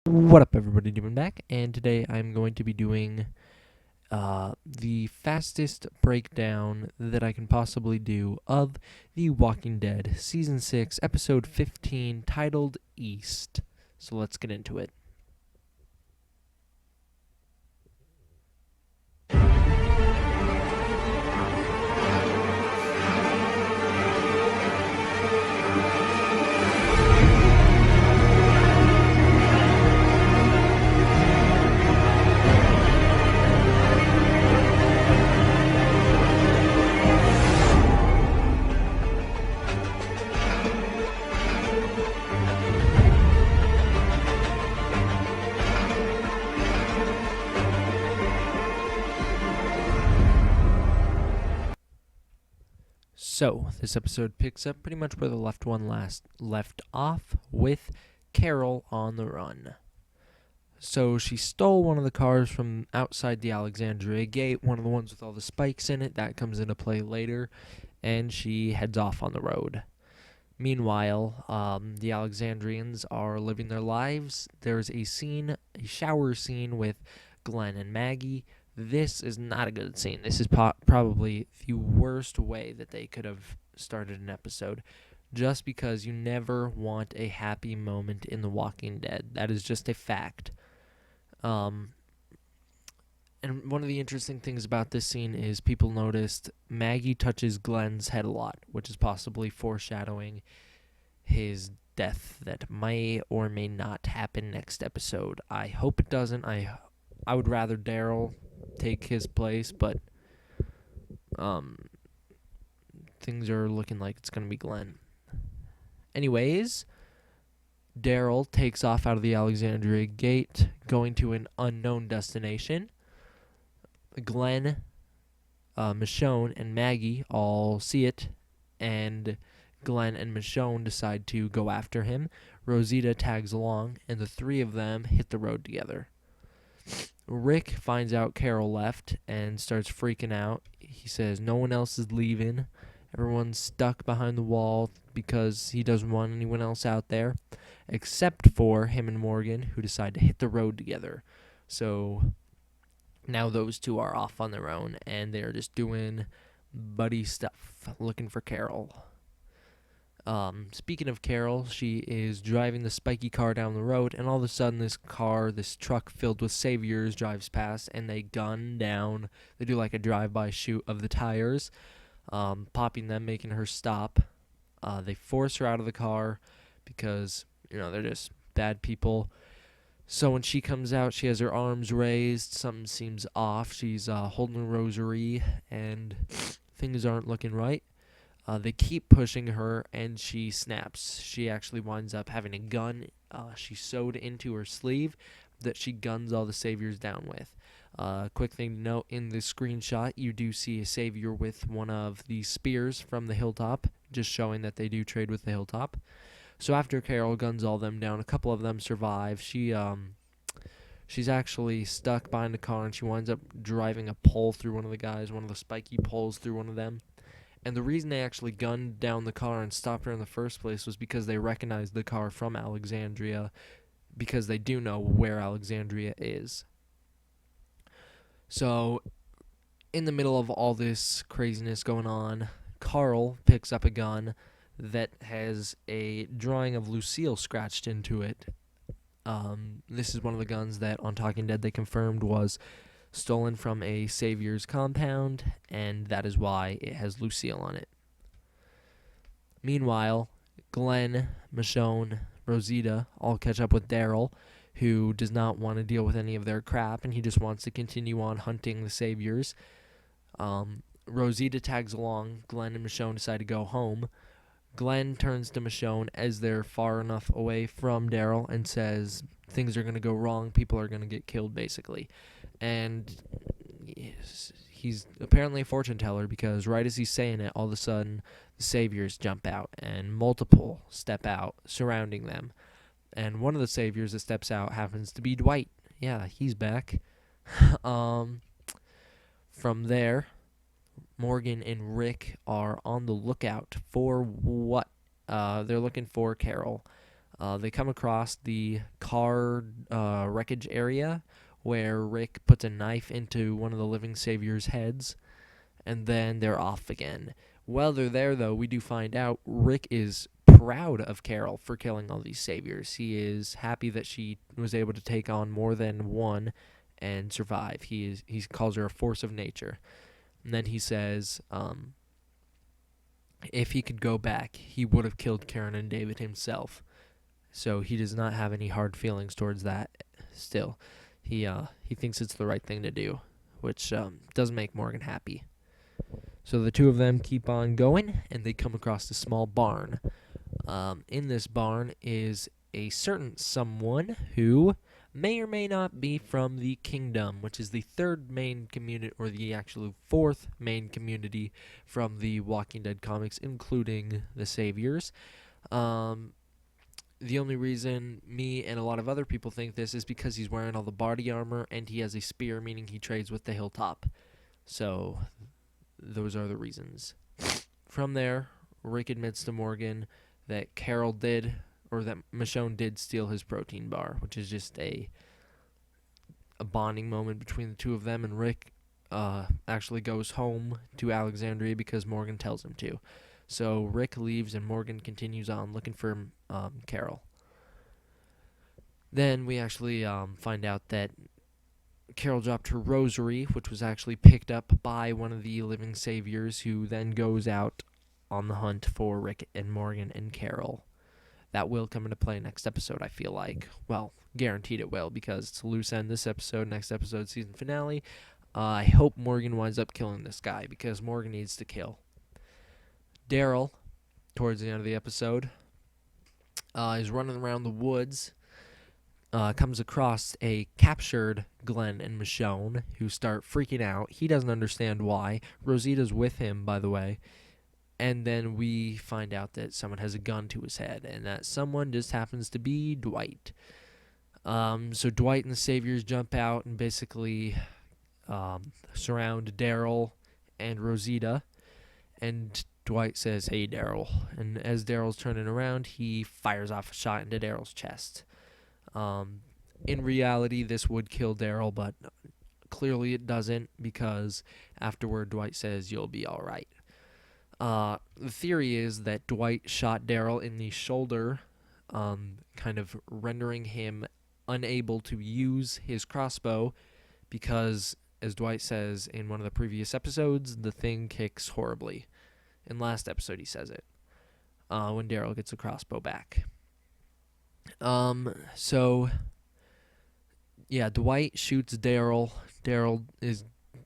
What up, everybody? Doing back, and today I'm going to be doing the fastest breakdown that I can possibly do of The Walking Dead Season 6, Episode 15, titled East. So let's get into it. So, this episode picks up pretty much where the left off, with Carol on the run. So she stole one of the cars from outside the Alexandria gate, one of the ones with all the spikes in it. That comes into play later, and she heads off on the road. Meanwhile, the Alexandrians are living their lives. There's a shower scene with Glenn and Maggie. This is not a good scene. This is probably the worst way that they could have started an episode, just because you never want a happy moment in The Walking Dead. That is just a fact. And one of the interesting things about this scene is people noticed Maggie touches Glenn's head a lot, which is possibly foreshadowing his death that may or may not happen next episode. I hope it doesn't. I would rather Daryl take his place, but things are looking like it's going to be Glenn. Anyways, Daryl takes off out of the Alexandria gate, going to an unknown destination. Glenn, Michonne, and Maggie all see it, and Glenn and Michonne decide to go after him. Rosita tags along, and the three of them hit the road together. Rick finds out Carol left and starts freaking out. He says no one else is leaving. Everyone's stuck behind the wall because he doesn't want anyone else out there, except for him and Morgan, who decide to hit the road together. So now those two are off on their own, and they're just doing buddy stuff, looking for Carol. Speaking of Carol, she is driving the spiky car down the road, and all of a sudden this truck filled with saviors drives past, and they gun down. They do like a drive-by shoot of the tires, popping them, making her stop. They force her out of the car because, they're just bad people. So when she comes out, she has her arms raised. Something seems off. She's holding a rosary, and things aren't looking right. They keep pushing her, and she snaps. She actually winds up having a gun she sewed into her sleeve that she guns all the saviors down with. Quick thing to note, in this screenshot, you do see a savior with one of the spears from the hilltop, just showing that they do trade with the hilltop. So after Carol guns all them down, a couple of them survive. She's actually stuck behind a car, and she winds up driving a pole through one of the guys, one of the spiky poles through one of them. And the reason they actually gunned down the car and stopped her in the first place was because they recognized the car from Alexandria, because they do know where Alexandria is. So, in the middle of all this craziness going on, Carl picks up a gun that has a drawing of Lucille scratched into it. This is one of the guns that on Talking Dead they confirmed was stolen from a Savior's compound, and that is why it has Lucille on it. Meanwhile, Glenn, Michonne, Rosita all catch up with Daryl, who does not want to deal with any of their crap, and he just wants to continue on hunting the Saviors. Rosita tags along. Glenn and Michonne decide to go home. Glenn turns to Michonne as they're far enough away from Daryl and says things are going to go wrong, people are going to get killed, basically. And he's apparently a fortune teller, because right as he's saying it, all of a sudden the saviors jump out, and multiple step out, surrounding them. And one of the saviors that steps out happens to be Dwight. Yeah, he's back. From there, Morgan and Rick are on the lookout for what? They're looking for Carol. They come across the car wreckage area where Rick puts a knife into one of the living saviors' heads, and then they're off again. While they're there, though, we do find out Rick is proud of Carol for killing all these saviors. He is happy that she was able to take on more than one and survive. He calls her a force of nature. And then he says, if he could go back, he would have killed Karen and David himself. So he does not have any hard feelings towards that still. He thinks it's the right thing to do, which does make Morgan happy. So the two of them keep on going, and they come across a small barn. In this barn is a certain someone who may or may not be from the Kingdom, which is the third main community, or the actual fourth main community from the Walking Dead comics, including the Saviors. The only reason me and a lot of other people think this is because he's wearing all the body armor and he has a spear, meaning he trades with the Hilltop. So those are the reasons. From there, Rick admits to Morgan that Carol did, or that Michonne did steal his protein bar, which is just a bonding moment between the two of them, and Rick actually goes home to Alexandria because Morgan tells him to. So Rick leaves and Morgan continues on looking for Carol. Then we actually find out that Carol dropped her rosary, which was actually picked up by one of the living saviors, who then goes out on the hunt for Rick and Morgan and Carol. That will come into play next episode, I feel like. Well, guaranteed it will, because it's a loose end this episode, next episode, season finale. I hope Morgan winds up killing this guy, because Morgan needs to kill. Daryl, towards the end of the episode, is running around the woods, comes across a captured Glenn and Michonne, who start freaking out. He doesn't understand why. Rosita's with him, by the way. And then we find out that someone has a gun to his head, and that someone just happens to be Dwight. So Dwight and the Saviors jump out and basically surround Daryl and Rosita, and Dwight says, "Hey, Daryl." And as Daryl's turning around, he fires off a shot into Daryl's chest. In reality, this would kill Daryl, but clearly it doesn't, because afterward Dwight says, "You'll be all right." The theory is that Dwight shot Daryl in the shoulder, kind of rendering him unable to use his crossbow, because, as Dwight says in one of the previous episodes, the thing kicks horribly. In last episode he says it, when Daryl gets a crossbow back. So, yeah, Dwight shoots Daryl. Daryl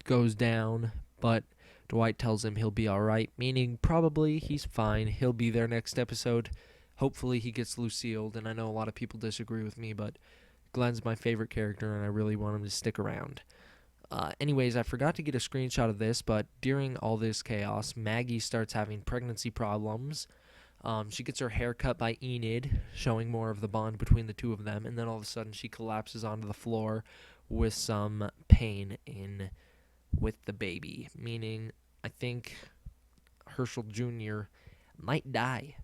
goes down, but Dwight tells him he'll be alright, meaning probably he's fine. He'll be there next episode. Hopefully he gets Lucille, and I know a lot of people disagree with me, but Glenn's my favorite character, and I really want him to stick around. Anyways, I forgot to get a screenshot of this, but during all this chaos, Maggie starts having pregnancy problems. She gets her hair cut by Enid, showing more of the bond between the two of them, and then all of a sudden she collapses onto the floor with some pain with the baby, meaning I think Herschel Jr. might die.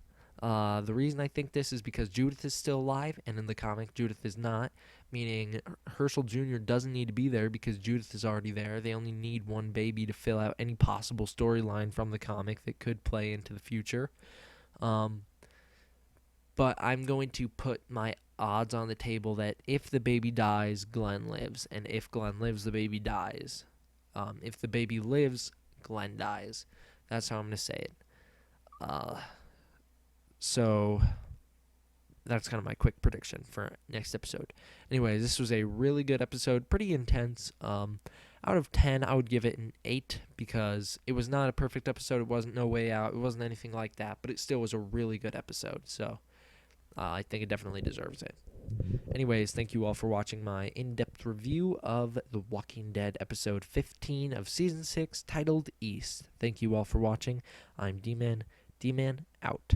The reason I think this is because Judith is still alive, and in the comic Judith is not, meaning Herschel Jr. doesn't need to be there because Judith is already there. They only need one baby to fill out any possible storyline from the comic that could play into the future. But I'm going to put my odds on the table that if the baby dies, Glenn lives, and if Glenn lives, the baby dies. If the baby lives, Glenn dies. That's how I'm going to say it. So that's kind of my quick prediction for next episode. Anyway, this was a really good episode, pretty intense. Out of 10, I would give it an 8 because it was not a perfect episode. It wasn't No Way Out. It wasn't anything like that, but it still was a really good episode. So I think it definitely deserves it. Anyways, thank you all for watching my in-depth review of The Walking Dead episode 15 of season 6 titled East. Thank you all for watching. I'm D-Man. D-Man out.